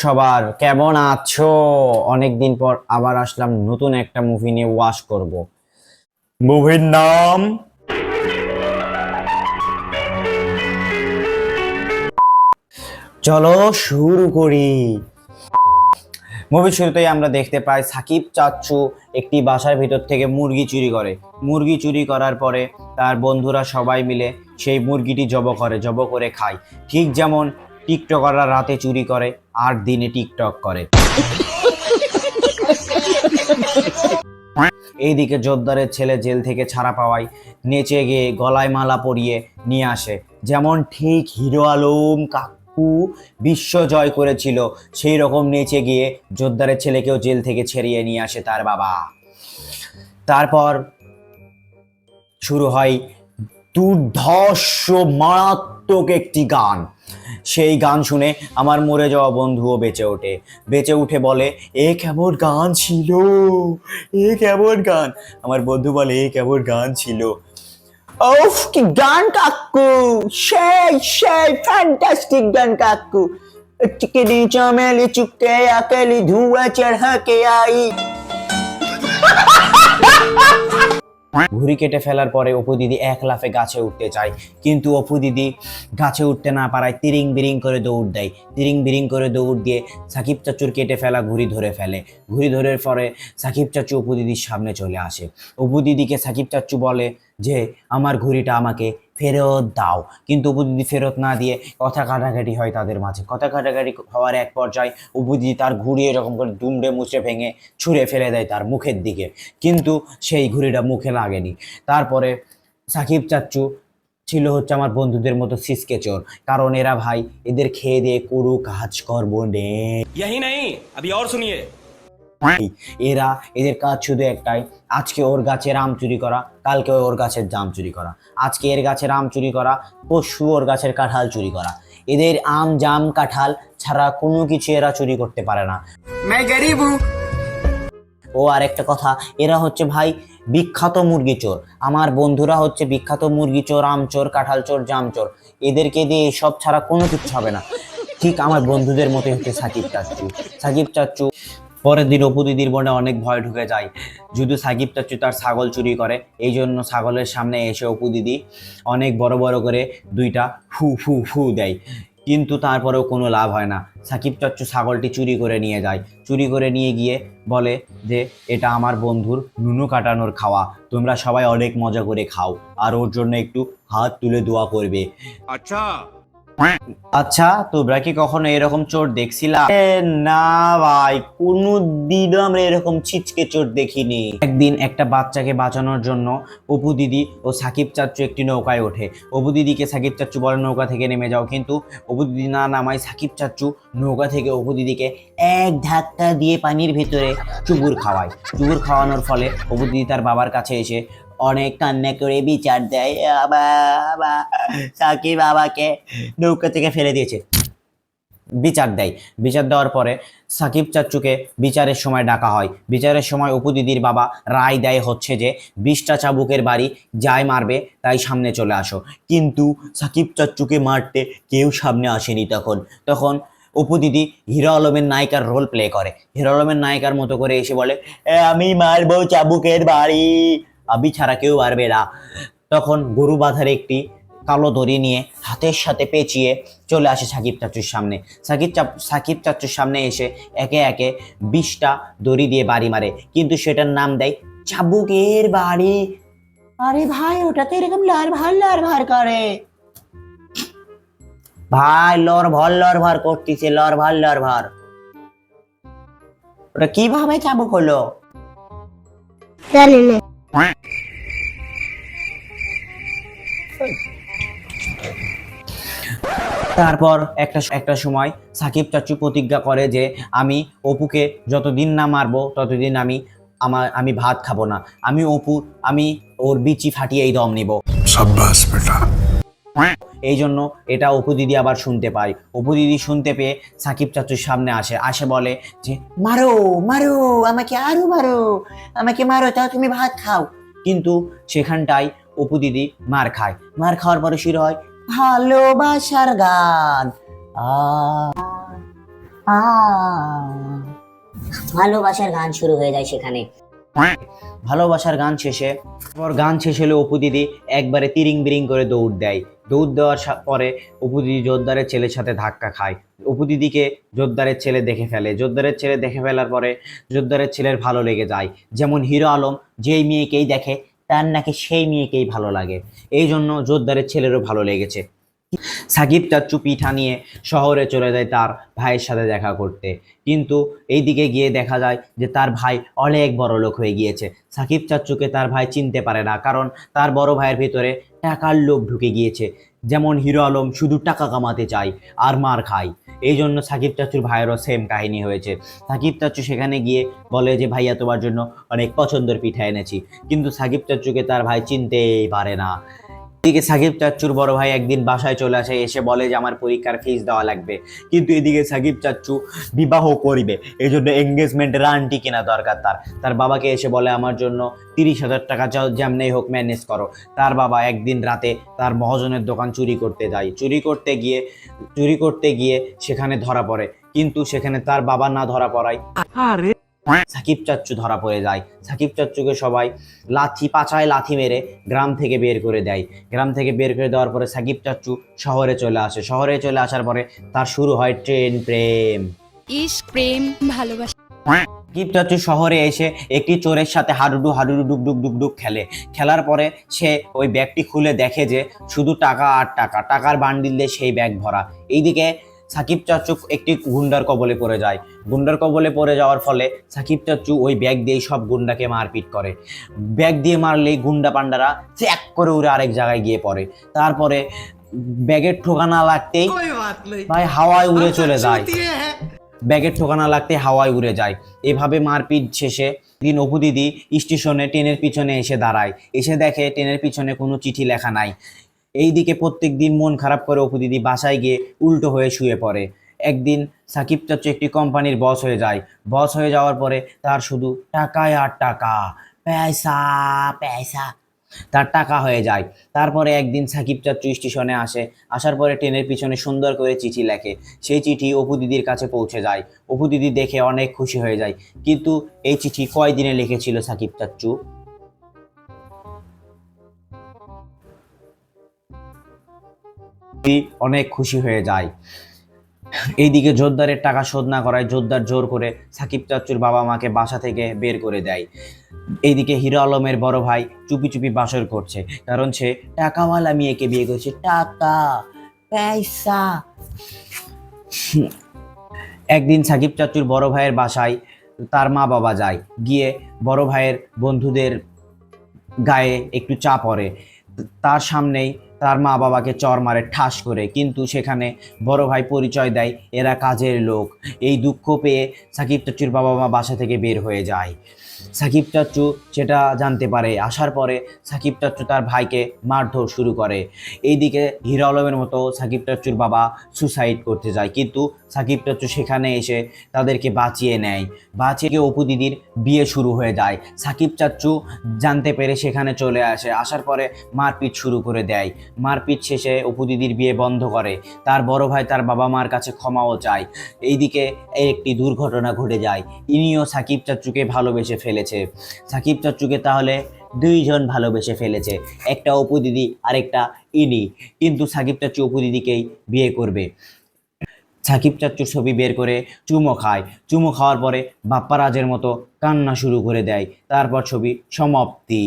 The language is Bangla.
সবার কেমন আছো? অনেকদিন পর আবার আসলাম নতুন একটা মুভি নিয়ে ওয়াশ করব। মুভির নাম চলো শুরু করি। মুভির শুরুতেই আমরা দেখতে পাই সাকিব চাচ্চু একটি বাসার ভিতর থেকে মুরগি চুরি করে। মুরগি চুরি করার পরে তার বন্ধুরা সবাই মিলে সেই মুরগিটি জব করে খায়। ঠিক যেমন টিকটকাররা রাতে চুরি করে আর দিনে টিকটক করে। এইদিকে জোরদারের ছেলে জেল থেকে ছাড়া পাওয়ায় নেচে গিয়ে গলায় মালা পরিয়ে নিয়ে আসে, যেমন ঠিক হিরো আলম কাকু বিশ্ব জয় করেছিল সেই রকম নেচে গিয়ে জোরদারের ছেলেকেও জেল থেকে ছেড়িয়ে নিয়ে আসে তার বাবা। তারপর শুরু হয় দুর্ধর্ষ মারাত্মক একটি গান। সেই গান শুনে আমার মরে যাওয়া বন্ধুও বেঁচে উঠে বলে, এ কেমন গান ছিল, এ কেমন গান। আমার বন্ধু বলে, এ কেমন গান ছিল। ওফ কি গান কাকু, সেই সেই ফ্যান্টাস্টিক গান কাকু। চিকেনি চমেলি চুকে আকেলি ধুয়া চढ़ा के आई। ঘুড়ি কেটে ফেলার পরে অপু দিদি এক লাফে গাছে উঠতে চায়, কিন্তু অপু দিদি গাছে উঠতে না পারায় তিরিং বিরিং করে দৌড় দেয়। তিরিং বিরিং করে দৌড় দিয়ে সাকিব চাচুর কেটে ফেলা ঘুড়ি ধরে ফেলে। ঘুড়ি ধরে পরে সাকিব চাচু অপু দিদির সামনে চলে আসে। অপু দিদিকে সাকিব চাচু বলে যে আমার ঘুড়িটা আমাকে ফেরত দাও, কিন্তু অপু দিদি ফেরত না দিয়ে কথা কাটাকাটি হয় তাদের মাঝে। কথা কাটাকাটি হওয়ার এক পর্যায়ে অপু দিদি তার ঘুড়ি এরকম করে দুমড়ে মুচড়ে ভেঙে ছুঁড়ে ফেলে দেয় তার মুখের দিকে, কিন্তু সেই ঘুড়িটা মুখে লাগেনি। তারপরে সাকিব চাচ্চু ছিল হচ্ছে আমার বন্ধুদের মতো সিসকে চোর, কারণ এরা ভাই এদের খেয়ে দিয়ে কোনো কাজ করবো নে। यही नहीं अभी और सुनिए। এদের কাজ শুধু একটাই, আজকে ওর গাছের আম চুরি করা, কালকে ওর গাছের জাম চুরি করা, আজকে এর গাছের আম চুরি করা, পরশু ওর গাছের কাঁঠাল চুরি করা। এদের আম জাম কাঁঠাল ছাড়া কোনো কিছু এরা চুরি করতে পারে না। ও আর একটা কথা, এরা হচ্ছে ভাই বিখ্যাত মুরগি চোর। আমার বন্ধুরা হচ্ছে বিখ্যাত মুরগি চোর, আম চোর, কাঁঠাল চোর, জাম চোর। এদেরকে দিয়ে এসব ছাড়া কোনো কিছু হবে না। ঠিক আমার বন্ধুদের মতোই হচ্ছে সাকিব চাচ্চু। পরের দিন অপু দিদির মনে অনেক ভয় ঢুকে যায়, যদি সাকিব চাচ্চু তার ছাগল চুরি করে। এই জন্য ছাগলের সামনে এসে অপু দিদি অনেক বড় বড় করে দুইটা ফু ফু ফু দেয়, কিন্তু তারপরেও কোনো লাভ হয় না। সাকিব চাচ্চু ছাগলটি চুরি করে নিয়ে যায়। চুরি করে নিয়ে গিয়ে বলে যে এটা আমার বন্ধুর নুনু কাটানোর খাওয়া, তোমরা সবাই অনেক মজা করে খাও আর ওর জন্য একটু হাত তুলে দোয়া করবে। আচ্ছা তোমরা কি কখনো এরকম চোর দেখছিলা? না ভাই, কোনোদিনও আমরা এরকম ছিচকে চোর দেখিনি। একদিন একটা বাচ্চাকে বাঁচানোর জন্য অপু দিদি ও সাকিব চাচ্চু একটি নৌকায় ওঠে। অপু দিদিকে সাকিব চাচ্চু বলে নৌকা থেকে নেমে যাও, কিন্তু অপু দিদি না নামায় সাকিব চাচ্চু নৌকা থেকে অপু দিদিকে এক ধাক্কা দিয়ে পানির ভিতরে চুবুর খাওয়ায়। চুবুর খাওয়ানোর ফলে অপু দিদি তার বাবার কাছে এসে অনেক কান্না করে বিচার দেয়, বাবা সাকিব বাবাকে নৌকা থেকে ফেলে দিয়েছে। বিচার দেওয়ার পরে সাকিব চাচ্চুকে বিচারের সময় ডাকা হয়। বিচারের সময় অপু দিদির বাবা রায় দেয় হচ্ছে যে 20টা চাবুকের বাড়ি যাই মারবে তাই সামনে চলে আসো, কিন্তু সাকিব চাচ্চুকে মারতে কেউ সামনে আসেনি। তখন অপু দিদি হিরো আলমের নায়িকার রোল প্লে করে। হিরো আলমের নায়িকার মতো করে এসে বলে, আমি মারবো চাবুকের বাড়ি, আমি ছাড়া কেউ পারবে না। তখন গরু বাঁধার একটি কালো দড়ি নিয়ে হাতের সাথে পেঁচিয়ে চলে আসে সাকিব চাচ্চুর সামনে। সাকিব চাচ্চুর সামনে এসে একে একে 20টা দড়ি দিয়ে বাড়ি মারে, কিন্তু সেটার নাম দেয় চাবুকের বাড়ি। আরে ভাই ওটাতে এরকম লড় ভার করে ভাই, লড় ভার করতেছে, লড় ভার। ওটা কিভাবে চাবুক হলো? তারপর একটা সময় সাকিব চাচ্চু প্রতিজ্ঞা করে যে আমি অপুকে যতদিন না মারবো ততদিন আমি ভাত খাবো না, আমি ওর বিচি ফাটিয়েই দম নিব। সাব্বাস বেটা। এই জন্য এটা অপু দিদি আবার শুনতে পায়। অপু দিদি শুনতে পেয়ে সাকিব চাচ্চুর সামনে আসে বলে যে মারো মারো, আমাকে আরো মারো, আমাকে মারো, তাও তুমি ভাত খাও। কিন্তু সেখানটায় অপু দিদি মার খাওয়ার পরে শুরু হয় ভালোবাসার গান। আ ভালোবাসার গান শুরু হয়ে যায় সেখানে। ভালোবাসার গান শেষে গান শেষ হলে অপু দিদি একবারে তিরিং বিরিং করে দৌড় দেয়। দৌড় দেওয়ার পরে অপু দিদি জোরদারের ছেলের সাথে ধাক্কা খায়। অপু দিদিকে জোরদারের ছেলে দেখে ফেলে। জোরদারের ছেলে দেখে ফেলার পরে জোরদারের ছেলের ভালো লেগে যায়। যেমন হিরো আলম যেই মেয়েকেই দেখে তার নাকি সেই মেয়েকেই ভালো লাগে, এই জন্য জোরদারের ছেলেরও ভালো লেগেছে। সাকিব চাচ্চু পিঠা নিয়ে শহরে চলে যায় তার ভাইয়ের সাথে দেখা করতে, কিন্তু এইদিকে গিয়ে দেখা যায় যে তার ভাই অনেক বড় লোক হয়ে গিয়েছে। সাকিব চাচ্চুকে তার ভাই চিনতে পারে না, কারণ তার বড় ভাইয়ের ভিতরে টাকার লোভ ঢুকে গিয়েছে। যেমন হিরো আলম শুধু টাকা কামাতে চায় আর মার খায়, এই জন্য সাকিব চাচ্চুর ভাইয়েরও সেম কাহিনী হয়েছে। সাকিব চাচ্চু সেখানে গিয়ে বলে যে ভাইয়া তোমার জন্য অনেক পছন্দের পিঠা এনেছি, কিন্তু সাকিব চাচ্চুকে তার ভাই চিনতেই পারে না। এদিকে সাকিব চাচ্চুর বড় ভাই একদিন বাসায় চলে আসে, এসে বলে যে আমার পরীক্ষার ফিস দেওয়া লাগবে, কিন্তু এদিকে সাকিব চাচ্চু বিবাহ করিবে, এই জন্য এঙ্গেজমেন্টের আংটি কেনা দরকার। তার বাবাকে এসে বলে আমার জন্য 30,000 টাকা চাও, যেমনি হোক ম্যানেজ করো। তার বাবা একদিন রাতে তার মহাজনের দোকান চুরি করতে যায়। চুরি করতে গিয়ে সেখানে ধরা পড়ে, কিন্তু সেখানে তার বাবা না ধরা পড়ায় সাকিব চাচ্চু ধরা পড়ে যায়। সাকিব চাচ্চুকে সবাই পাছায় লাথি মেরে গ্রাম থেকে বের করে দেয়। গ্রাম থেকে বের করে দেওয়ার পরে সাকিব চাচ্চু শহরে চলে আসে। শহরে চলে আসার পরে তার শুরু হয় ট্রেন প্রেম। ইশক, প্রেম, ভালোবাসা। সাকিব চাচ্চু শহরে এসে একটি চোরের সাথে হাডুডু হাডুডু ডুক ডুক ডুক ডুক খেলে। খেলার পরে সে ওই ব্যাগটি খুলে দেখে যে শুধু টাকা আর টাকা, টাকার বান্ডিল দিয়ে সেই ব্যাগ ভরা। এইদিকে সাকিব চাচ্চু একটি গুন্ডার কবলে পড়ে যায়। গুন্ডার কবলে পড়ে যাওয়ার ফলে সাকিব চাচ্চু ওই ব্যাগ দিয়ে সব গুন্ডাকে মারপিট করে। ব্যাগ দিয়ে মারলেই গুন্ডা পান্ডারা চ্যাক করে উড়ে আরেক জায়গায় গিয়ে পড়ে। তারপরে ব্যাগের ঠোকানা লাগতেই ভাই হাওয়ায় উড়ে চলে যায়। ব্যাগের ঠোকানা লাগতে হাওয়ায় উড়ে যায়। এভাবে মারপিট শেষে দিন অপু দিদি স্টেশনে ট্রেনের পিছনে এসে দাঁড়ায়, এসে দেখে ট্রেনের পিছনে কোনো চিঠি লেখা নাই। এইদিকে প্রত্যেক দিন মন খারাপ করে অপু দিদি বাসায় গিয়ে উল্টো হয়ে শুয়ে পড়ে। একদিন সাকিব চাচ্চু একটি কোম্পানির বস হয়ে যায়। বস হয়ে যাওয়ার পরে তার শুধু টাকায় আর টাকা, পয়সা পয়সা, তার টাকা হয়ে যায়। তারপরে একদিন সাকিব চাচ্চু স্টেশনে আসে, আসার পরে ট্রেনের পিছনে সুন্দর করে চিঠি লেখে। সেই চিঠি অপু দিদির কাছে পৌঁছে যায়। অপু দিদি দেখে অনেক খুশি হয়ে যায়, কিন্তু এই চিঠি কয়দিনে লিখেছিল সাকিব চাচ্চু? অনেক খুশি হয়ে যায়। এইদিকে জোরদারের টাকা শোধ না করায় জোরদার জোর করে সাকিব চাচ্চুর বাবা মাকে বাসা থেকে বের করে দেয়। এইদিকে হিরো আলমের বড় ভাই চুপি চুপি বাসর করছে, কারণ সে টাকাওয়ালা মেয়েকে বিয়ে করছে। টাকা পয়সা। একদিন সাকিব চাচ্চুর বড় ভাইয়ের বাসায় তার মা বাবা যায়, গিয়ে বড় ভাইয়ের বন্ধুদের গায়ে একটু চা পড়ে। তার সামনেই তার মা বাবাকে চর মারে ঠাস করে, কিন্তু সেখানে বড় ভাই পরিচয় দেয় এরা কাজের লোক। এই দুঃখ পেয়ে সাকিব চাচ্চুর বাবা মা বাসা থেকে বের হয়ে যায়। সাকিব চাচ্চু সেটা জানতে পারে, আসার পরে সাকিব চাচ্চু তার ভাইকে মারধর শুরু করে। এইদিকে হিরো আলমের মতো সাকিব চাচ্চুর বাবা সুসাইড করতে যায়, কিন্তু সাকিব চাচ্চু সেখানে এসে তাদেরকে বাঁচিয়ে নেয়। বাঁচিয়ে অপু দিদির বিয়ে শুরু হয়ে যায়। সাকিব চাচ্চু জানতে পেরে সেখানে চলে আসে, আসার পরে মারপিট শুরু করে দেয়। মারপিট শেষে অপু দিদির বিয়ে বন্ধ করে। তার বড় ভাই তার বাবা মার কাছে ক্ষমাও চায়। এইদিকে একটি দুর্ঘটনা ঘটে যায়, ইনিও সাকিব চাচ্চুকে ভালোবেসে ফেলেছে। সাকিব চাচ্চুকে তাহলে দুইজন ভালোবেসে ফেলেছে, একটা অপু দিদি আর একটা ইনি, কিন্তু সাকিব চাচ্চু অপু দিদিকেই বিয়ে করবে। সাকিব চাচ্চুর ছবি বের করে চুমো খায়। চুমো খাওয়ার পরে বাপ্পারাজের মতো কান্না শুরু করে দেয়। তারপর ছবি সমাপ্তি।